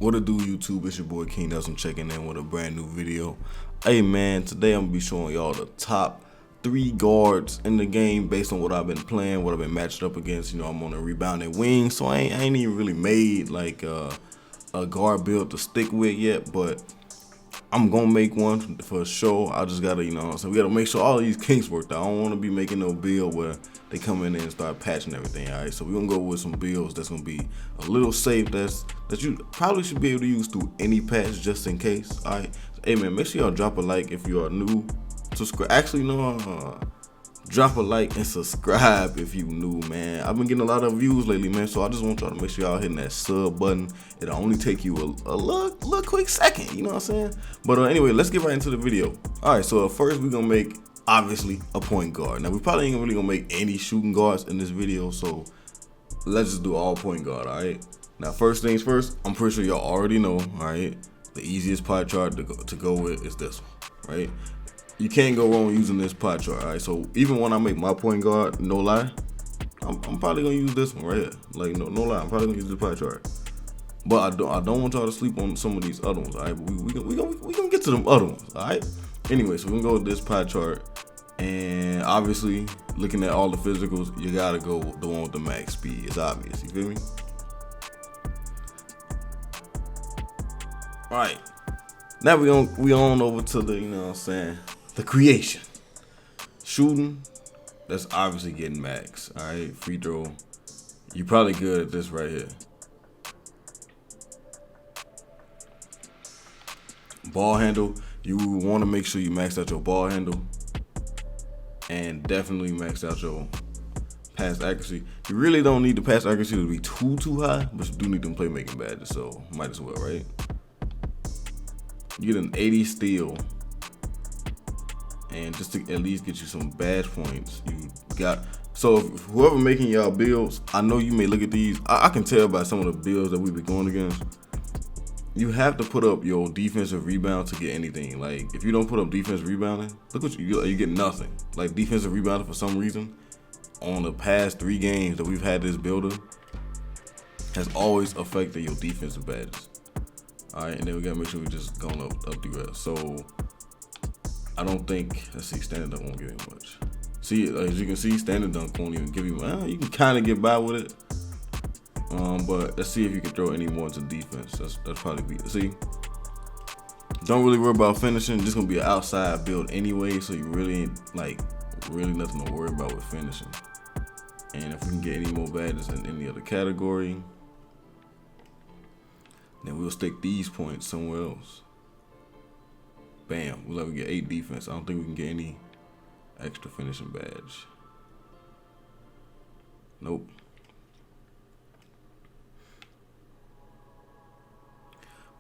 What it do, YouTube? It's your boy King Nelson checking in with a brand new video. Hey man, today I'm gonna be showing y'all the top 3 guards in the game based on what I've been playing, what I've been matched up against. You know, I'm on a rebounding wing, so I ain't even really made like a guard build to stick with yet, but I'm gonna make one for sure. I just gotta, so we gotta make sure all of these kinks worked out. I don't wanna be making no build where they come in there and start patching everything, alright? So we're gonna go with some builds that's gonna be a little safe, that you probably should be able to use through any patch just in case, alright? Hey man, make sure y'all drop a like if you are new. Subscribe, actually no, drop a like and subscribe if you new, man. I've been getting a lot of views lately, man, so I just want y'all to make sure y'all hitting that sub button. It'll only take you a little quick second, you know what I'm saying? But anyway, let's get right into the video. All right, so first we're gonna make, obviously, a point guard. Now we probably ain't really gonna make any shooting guards in this video, so let's just do all point guard, all right? Now first things first, I'm pretty sure y'all already know, all right? The easiest pie chart to go with is this one, right? You can't go wrong using this pie chart, all right? So even when I make my point guard, no lie, I'm probably gonna use this one right here. Like no lie, I'm probably gonna use this pie chart. But I don't want y'all to sleep on some of these other ones, all right? But we gonna get to them other ones, all right? Anyway, so we're gonna go with this pie chart, and obviously looking at all the physicals, you gotta go with the one with the max speed. It's obvious, you feel me? All right, now we on over to the, the creation. Shooting, that's obviously getting max, all right? Free throw, you probably good at this right here. Ball handle, you want to make sure you max out your ball handle, and definitely max out your pass accuracy. You really don't need the pass accuracy to be too high, but you do need them playmaking badges, so might as well, right? You get an 80 steal, and just to at least get you some badge points, you got. So if whoever making y'all builds, I know you may look at these. I can tell by some of the builds that we be going against. You have to put up your defensive rebound to get anything. Like if you don't put up defensive rebounding, look what you get nothing. Like defensive rebounding for some reason on the past 3 games that we've had this builder has always affected your defensive badges. All right, and then we gotta make sure we just going up the rest. So I don't think, let's see, standard dunk won't give you much. See, as you can see, standard dunk won't even give you. Well, you can kind of get by with it. But let's see if you can throw any more into defense. That's probably be. See, don't really worry about finishing. Just gonna be an outside build anyway, so you really ain't really nothing to worry about with finishing. And if we can get any more badges in any other category, then we'll stick these points somewhere else. Bam, we'll have to get 8 defense. I don't think we can get any extra finishing badge. Nope.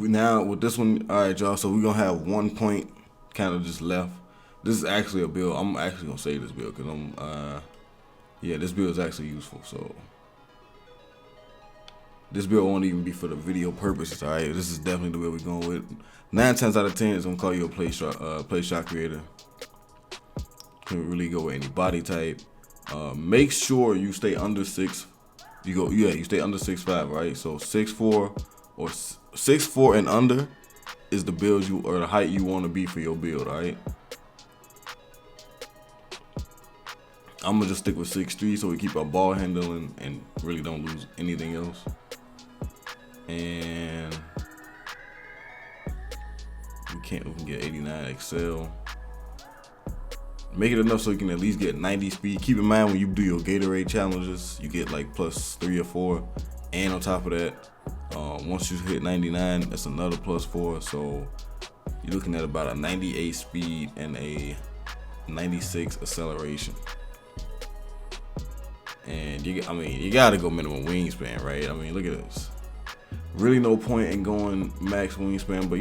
Now with this one, all right, y'all. So we're gonna have 1 point kind of just left. This is actually a build. I'm actually gonna save this build because this build is actually useful. So this build won't even be for the video purposes. All right, this is definitely the way we're going with. 9 times out of 10, it's gonna call you a play shot creator. Can really go with any body type. Make sure you stay under 6. You stay under 6'5", right? So 6'4" or 6'4" and under is the build or the height you want to be for your build, all right? I'm gonna just stick with 6'3" so we keep our ball handling and really don't lose anything else. And we can get 89 Excel. Make it enough so you can at least get 90 speed. Keep in mind when you do your Gatorade challenges, you get like +3 or 4, and on top of that, once you hit 99, that's another +4. So you're looking at about a 98 speed and a 96 acceleration. And you gotta go minimum wingspan, right? I mean, look at this. Really no point in going max wingspan, but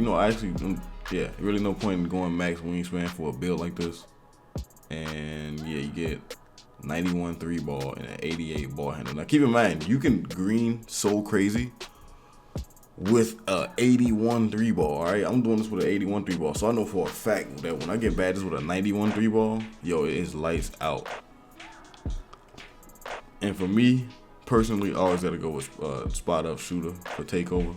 really no point in going max wingspan for a build like this. And yeah, you get 91 3 ball and an 88 ball handle. Now keep in mind, you can green so crazy with a 81 3 ball, all right? I'm doing this with an 81 3 ball, so I know for a fact that when I get badges with a 91 3 ball, yo, it is lights out. And for me, personally, I always gotta go with spot up shooter for takeover.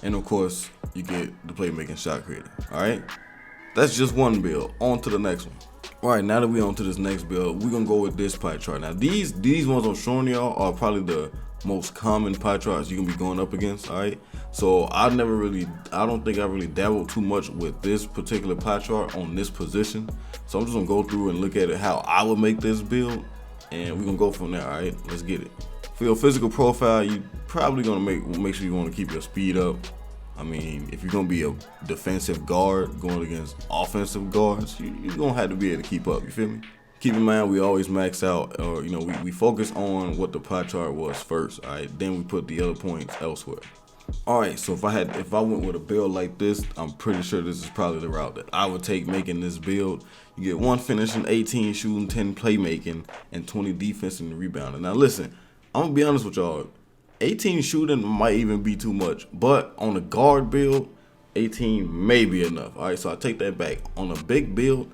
and of course you get the playmaking shot creator. All right, that's just one build. On to the next one. All right, now that we on to this next build, we're gonna go with this pie chart. Now these ones I'm showing y'all are probably the most common pie charts you can be going up against. All right, so I don't think I really dabbled too much with this particular pie chart on this position. So I'm just gonna go through and look at it how I would make this build, and we're gonna go from there. All right, let's get it. For your physical profile, you probably gonna make sure you want to keep your speed up. I mean, if you're gonna be a defensive guard going against offensive guards, you're gonna have to be able to keep up. You feel me? Keep in mind, we always max out, or we focus on what the pie chart was first. All right, then we put the other points elsewhere. All right, so if I went with a build like this, I'm pretty sure this is probably the route that I would take making this build. You get 1 finishing, 18 shooting, 10 playmaking, and 20 defense and rebounding. Now listen, I'm gonna be honest with y'all. 18 shooting might even be too much, but on a guard build, 18 may be enough. All right, so I take that back. On a big build,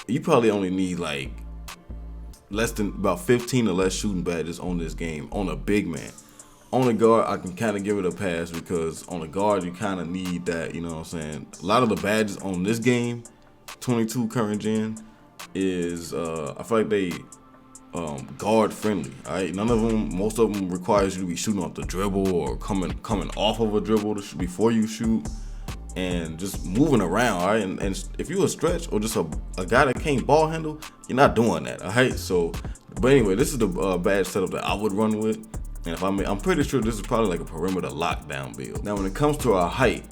you probably only need like less than about 15 or less shooting badges on this game on a big man. On a guard, I can kind of give it a pass because on a guard, you kind of need that, you know what I'm saying? A lot of the badges on this game, 22 current gen, is, I feel like they guard friendly. All right, most of them requires you to be shooting off the dribble or coming off of a dribble before you shoot, and just moving around. All right, and if you a stretch or just a guy that can't ball handle, you're not doing that. All right, so but anyway, this is the badge setup that I would run with, and I'm pretty sure this is probably like a perimeter lockdown build. Now when it comes to our height,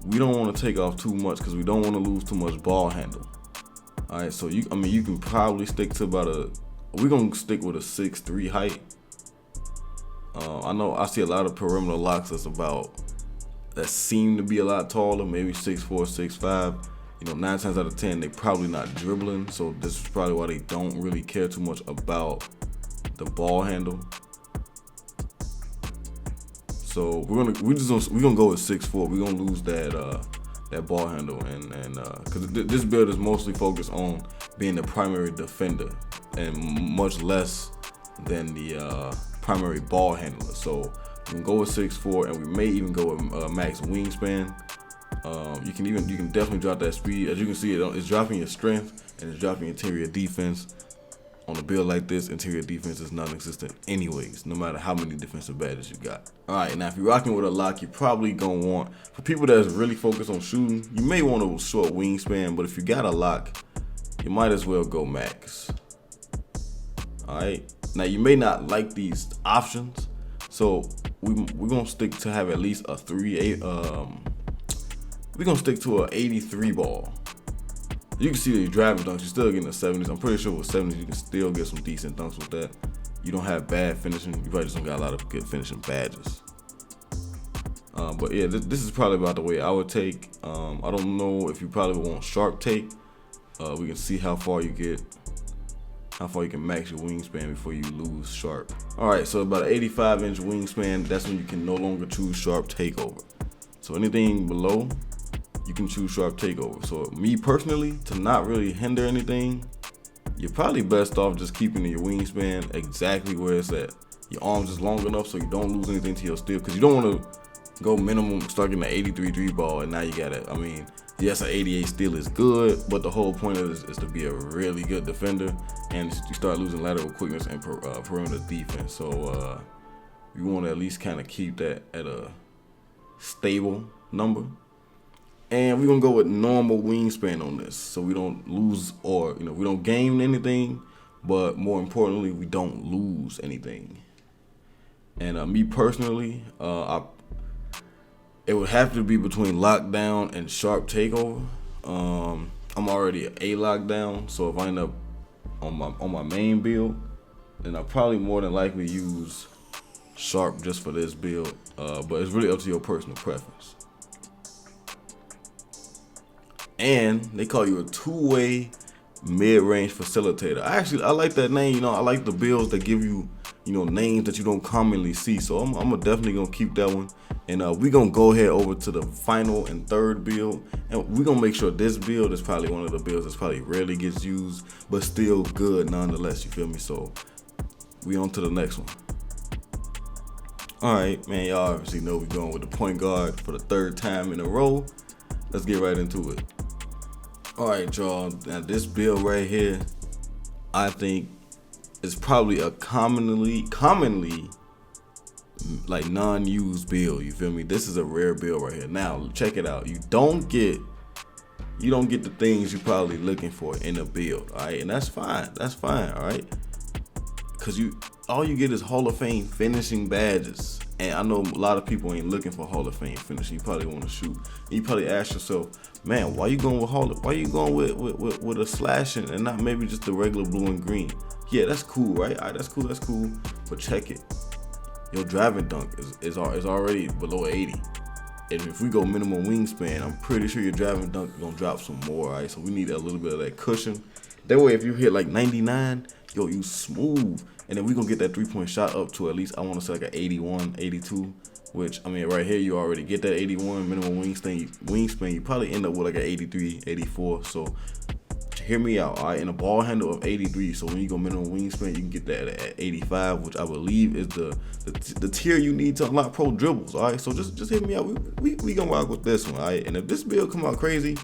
we don't want to take off too much because we don't want to lose too much ball handle. All right, so you can probably stick to about we're gonna stick with a 6'3" height. I know I see a lot of perimeter locks that seem to be a lot taller, maybe 6'4", 6'5". 9 times out of 10 they probably not dribbling, so this is probably why they don't really care too much about the ball handle. So we're gonna go with 6'4". We're gonna lose that ball handle, and because this build is mostly focused on being the primary defender and much less than the primary ball handler. So we can go with 6'4", and we may even go with max wingspan. You can definitely drop that speed. As you can see, it's dropping your strength and it's dropping interior defense. On a build like this, interior defense is non-existent anyways, no matter how many defensive badges you got. All right, now if you're rocking with a lock, you're probably gonna want, for people that's really focused on shooting, you may want a short wingspan, but if you got a lock, you might as well go max. All right, now you may not like these options, so we're gonna stick to have at least a 3-8. We're gonna stick to a 83 ball. You can see the driving dunks, you're still getting the 70s. I'm pretty sure with 70s you can still get some decent dunks with that. You don't have bad finishing. You probably just don't got a lot of good finishing badges. But yeah, this is probably about the way I would take. I don't know if you probably want sharp take. We can see how far you can max your wingspan before you lose sharp. All right, so about an 85-inch wingspan, that's when you can no longer choose sharp takeover. So anything below, you can choose sharp takeover. So me personally, to not really hinder anything, you're probably best off just keeping your wingspan exactly where it's at. Your arms is long enough so you don't lose anything to your steal, because you don't want to go minimum, start getting an 83 3 ball, and now you got it. Yes, an 88 steal is good, but the whole point of this is to be a really good defender, and you start losing lateral quickness and perimeter defense. So you want to at least kind of keep that at a stable number. And we're gonna go with normal wingspan on this, so we don't lose, or we don't gain anything, but more importantly, we don't lose anything. And me personally, it would have to be between lockdown and sharp takeover. I'm already an A lockdown, so if I end up on my main build, then I'll probably more than likely use sharp just for this build. But it's really up to your personal preference. And they call you a two-way mid-range facilitator. I like that name. I like the builds that give you, names that you don't commonly see. So I'm definitely gonna keep that one. And we're gonna go ahead over to the final and third build, and we're gonna make sure this build is probably one of the builds that's probably rarely gets used, but still good nonetheless. You feel me? So we on to the next one. Alright, man, y'all obviously know we're going with the point guard for the third time in a row. Let's get right into it. Alright, y'all. Now, this build right here, I think is probably a commonly like non-used build. You feel me? This is a rare build right here. Now, check it out. You don't get the things you're probably looking for in a build, alright? And that's fine. That's fine, alright? Cause all you get is Hall of Fame finishing badges. And I know a lot of people ain't looking for Hall of Fame finishing. You probably want to shoot. And you probably ask yourself, man, why you going with a slashing and not maybe just the regular blue and green? Yeah, that's cool, right? All right, that's cool. But check it. Your driving dunk is already below 80. And if we go minimum wingspan, I'm pretty sure your driving dunk is gonna drop some more, all right? So we need a little bit of that cushion. That way, if you hit like 99, yo, you smooth. And then we gonna get that 3-point shot up to at least, I wanna say like an 81, 82, which, I mean, right here, you already get that 81 minimum wingspan. You probably end up with like an 83, 84. So hear me out, all right? In a ball handle of 83, so when you go minimum wingspan, you can get that at 85, which I believe is the tier you need to unlock pro dribbles, all right? So just hit me out. We gonna rock with this one, all right? And if this build come out crazy,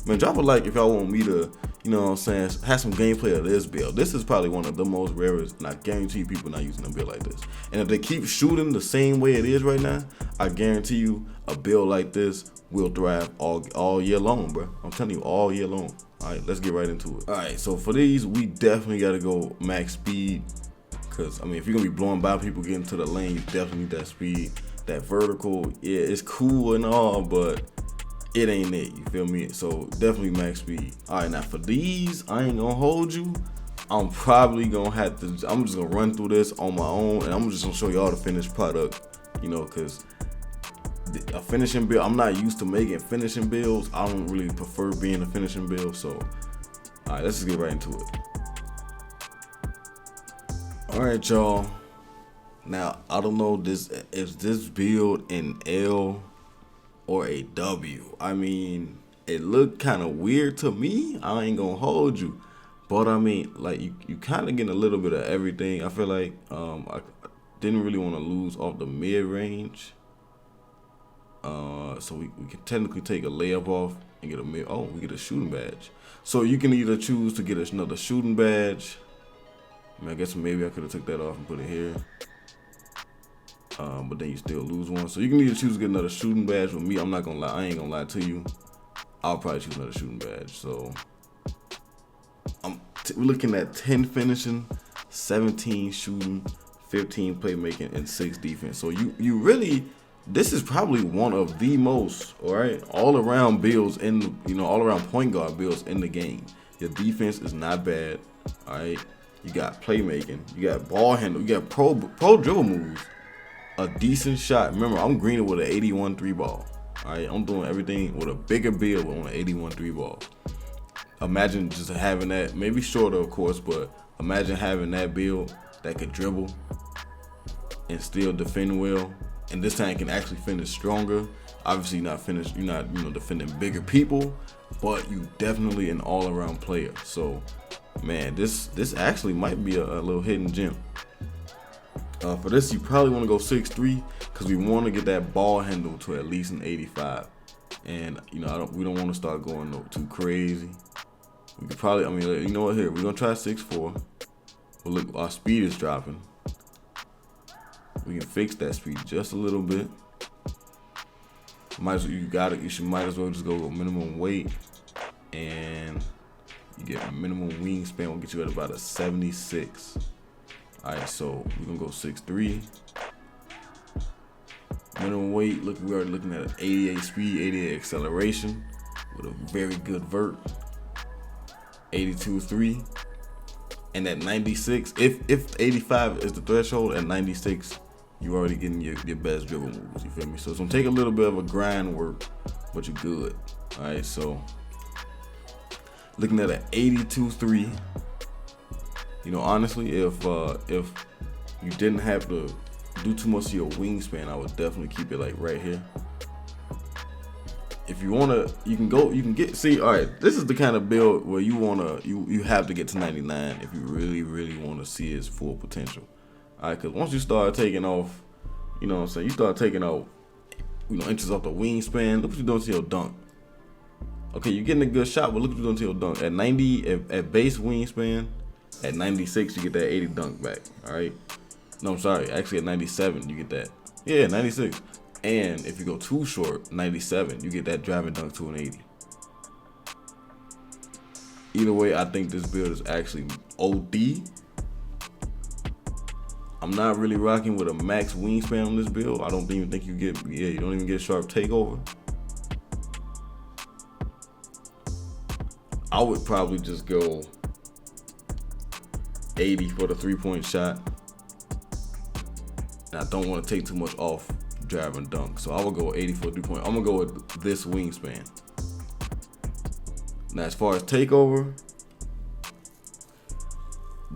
man, drop a like if y'all want me to, you know what I'm saying, have some gameplay of this build. This is probably one of the most rarest, and I guarantee you people not using a build like this. And if they keep shooting the same way it is right now, I guarantee you a build like this will thrive all year long, bro. I'm telling you, all year long. All right, let's get right into it. All right, so for these, we definitely got to go max speed. Because, I mean, if you're going to be blowing by people getting to the lane, you definitely need that speed. That vertical, yeah, it's cool and all, but it ain't it, you feel me? So definitely max speed. All right, now for these, I ain't gonna hold you. I'm probably gonna have to, I'm just gonna run through this on my own, and I'm just gonna show y'all the finished product, you know, because a finishing build, I'm not used to making finishing builds. I don't really prefer being a finishing build. So, all right, let's just get right into it. All right, y'all. Now, I don't know if this build in L or a W. I mean, it looked kind of weird to me. I ain't gonna hold you, but I mean, like you kind of getting a little bit of everything. I feel like I didn't really want to lose off the mid range. So we can technically take a layup off and get a mid. Oh, we get a shooting badge. So you can either choose to get another shooting badge. I mean, I guess maybe I could have took that off and put it here. But then you still lose one. So you can either choose to get another shooting badge. With me, I'm not gonna lie. I ain't gonna lie to you. I'll probably choose another shooting badge. So we're looking at 10 finishing, 17 shooting, 15 playmaking, and 6 defense. So you really, this is probably one of the most, all right, all around builds in, you know, all around point guard builds in the game. Your defense is not bad, all right. You got playmaking, you got ball handle, you got pro dribble moves, a decent shot. Remember, I'm greening with an 81 3 ball. All right, I'm doing everything with a bigger build on an 81 3 ball. Imagine just having that, maybe shorter, of course, but imagine having that build that could dribble and still defend well, and this time can actually finish stronger. Obviously, you're not defending bigger people, but you definitely an all-around player. So, man, this actually might be a little hidden gem. For this, you probably want to go 6'3", because we want to get that ball handle to at least an 85. And you know, we don't want to start going too crazy. We could probably, I mean, you know what? Here we're gonna try 6'4". But look, our speed is dropping. We can fix that speed just a little bit. Might as well just go with minimum weight, and you get a minimum wingspan. Will get you at about a 76. All right, so we're gonna go 6'3". Minimum weight. Look, we are looking at an 88 speed, 88 acceleration with a very good vert. 82.3, and at 96, if 85 is the threshold, at 96 you already getting your best dribble moves. You feel me? So it's gonna take a little bit of a grind work, but you're good. All right, so looking at an 82.3. You know, honestly, if you didn't have to do too much of your wingspan, I would definitely keep it like right here. If you wanna, you can get. See, all right, this is the kind of build where you have to get to 99 if you really want to see its full potential. All right, because once you start taking off, You know what I'm saying? You start taking out, inches off the wingspan. Look what you're doing to your dunk. Okay, you're getting a good shot, but look what you're doing to your dunk. At 90, at base wingspan, at 96, you get that 80 dunk back. All right. No, I'm sorry. Actually, at 97, you get that. Yeah, 96. And if you go too short, 97, you get that driving dunk to an 80. Either way, I think this build is actually OD. I'm not really rocking with a max wingspan on this build. I don't even think you don't even get sharp takeover. I would probably just go 80 for the 3-point shot. And I don't want to take too much off drive and dunk. So I would go 80 for 3-point. I'm going to go with this wingspan. Now, as far as takeover,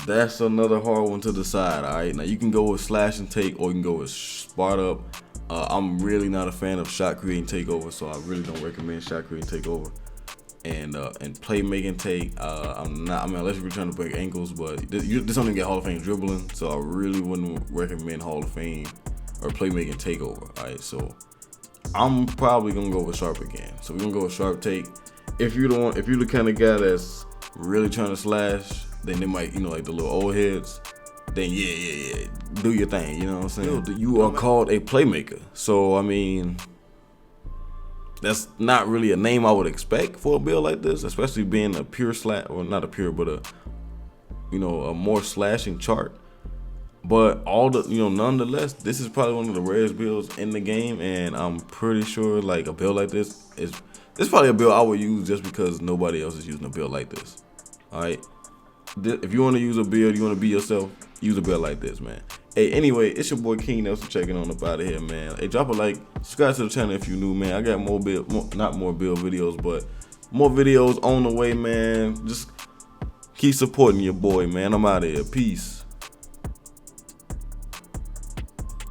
that's another hard one to decide. All right, now you can go with slash and take, or you can go with spot up. I'm really not a fan of shot creating takeover, so I really don't recommend shot creating takeover. And playmaking take, I'm not. I mean, unless you're trying to break ankles, but this only get Hall of Fame dribbling, so I really wouldn't recommend Hall of Fame or playmaking takeover. All right, so I'm probably gonna go with sharp again. So we're gonna go with sharp take. If you're the kind of guy that's really trying to slash, then they might, like the little old heads, then yeah, do your thing, you know what I'm saying? You are called a playmaker. So, I mean, that's not really a name I would expect for a build like this, especially being a pure slash, or not a pure, but a more slashing chart. But nonetheless, this is probably one of the rarest builds in the game, and I'm pretty sure like a build like this is probably a build I would use just because nobody else is using a build like this. All right. If you want to use a build, you want to be yourself, use a build like this, man. Hey, anyway, it's your boy King Nelson checking on up out of here, man. Hey, drop a like, subscribe to the channel if you're new, man. I got not more build videos, but more videos on the way, man. Just keep supporting your boy, man. I'm out of here. Peace.